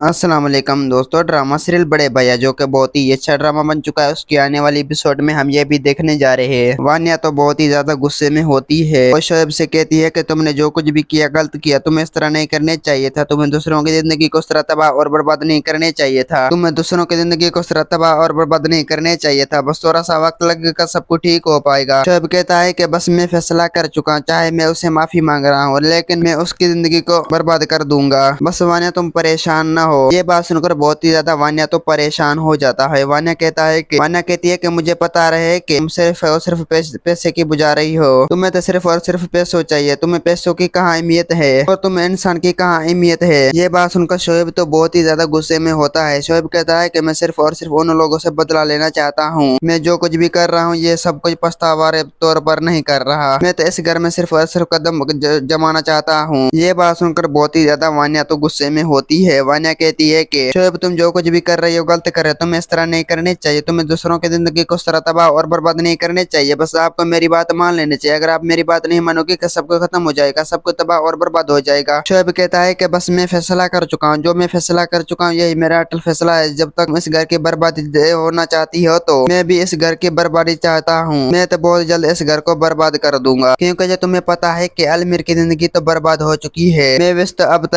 अस्सलाम वालेकुम दोस्तों। ड्रामा सीरियल बड़े भैया जो कि बहुत ही अच्छा ड्रामा बन चुका है, उसकी आने वाली एपिसोड में हम ये भी देखने जा रहे हैं। वान्या तो बहुत ही ज्यादा गुस्से में होती है और शोएब से कहती है कि तुमने जो कुछ भी किया गलत किया, तुम्हें इस तरह नहीं करने चाहिए था। तुम्हें दूसरों की जिंदगी को इस तरह तबाह और बर्बाद नहीं करने चाहिए था। तुम्हें दूसरों की जिंदगी को इस तरह तबाह और बर्बाद नहीं करने चाहिए था। बस थोड़ा सा वक्त लगेगा, सब कुछ ठीक हो पाएगा। शोएब कहता है कि बस मैं फैसला कर चुका हूं, चाहे मैं उसे माफी मांग रहा हूँ, लेकिन मैं उसकी जिंदगी को बर्बाद कर दूंगा। बस वान्या तुम परेशान न हो। ये बात सुनकर बहुत ही ज्यादा वान्या तो परेशान हो जाता है। वान्या कहती है कि मुझे पता रहे कि तुम सिर्फ और सिर्फ पैसे की बुझा रही हो। तुम्हें तो सिर्फ और सिर्फ पैसों चाहिए। तुम्हें पैसों की कहाँ अहमियत है और तुम्हें इंसान की कहाँ अहमियत है। ये बात सुनकर शोएब तो बहुत ही ज्यादा गुस्से में होता है। शोएब कहता है कि मैं सिर्फ और सिर्फ उन लोगों से बदला लेना चाहता हूँ। मैं जो कुछ भी कर रहा हूँ ये सब कुछ पछतावा तौर पर नहीं कर रहा। मैं तो इस घर में सिर्फ और सिर्फ कदम जमाना चाहता हूँ। ये बात सुनकर बहुत ही ज्यादा वान्या तो गुस्से में होती है। वान्या कहती है कि शोएब तुम जो कुछ भी कर रही हो गलत कर रहे हो। तुम्हें इस तरह नहीं करनी चाहिए। तुम्हें दूसरों की जिंदगी को इस तरह तबाह और बर्बाद नहीं करनी चाहिए। बस आपको मेरी बात मान लेनी चाहिए। अगर आप मेरी बात नहीं मानोगे कि सब कुछ खत्म हो जाएगा, सब कुछ तबाह और बर्बाद हो जाएगा। शोएब कहता है कि बस मैं फैसला कर चुका हूँ। जो मैं फैसला कर चुका हूँ यही मेरा अटल फैसला है। जब तक इस घर की बर्बादी होना चाहती हो तो मैं भी इस घर की बर्बादी चाहता हूँ। मैं तो बहुत जल्द इस घर को बर्बाद कर दूंगा, क्योंकि जो तुम्हें पता है कि अलमीर की जिंदगी तो बर्बाद हो चुकी है। मैं विस्त अब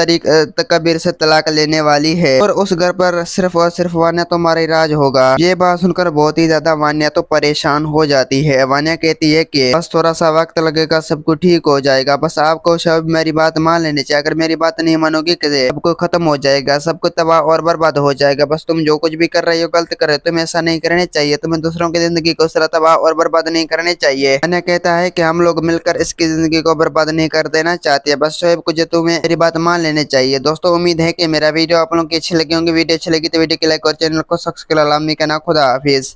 कबीर से तलाक लेने वाली है और उस घर पर सिर्फ और सिर्फ वान्या तुम्हारा ही राज होगा। ये बात सुनकर बहुत ही ज्यादा वान्या तो परेशान हो जाती है। वान्या कहती है कि बस थोड़ा सा वक्त लगेगा, सब कुछ ठीक हो जाएगा। बस आपको सब मेरी बात मान लेनी चाहिए। अगर मेरी बात नहीं मानोगी कि सब कुछ खत्म हो जाएगा, सब कुछ तबाह और बर्बाद हो जाएगा। बस तुम जो कुछ भी कर रही हो गलत कर रहे हो। तुम्हें ऐसा नहीं करने चाहिए। तुम्हें दूसरों की जिंदगी को इस तरह तबाह और बर्बाद नहीं करने चाहिए। वान्या कहता है कि हम लोग मिलकर इसकी जिंदगी को बर्बाद नहीं कर देना चाहते। बस शोएब को जो तुम्हें मेरी बात मान लेनी चाहिए। दोस्तों उम्मीद है कि मेरा वीडियो आप लोगों की अच्छी लगी होंगी। वीडियो अच्छी लगी तो वीडियो को लाइक और चैनल को सब्सक्राइब करना। खुदा हाफिज।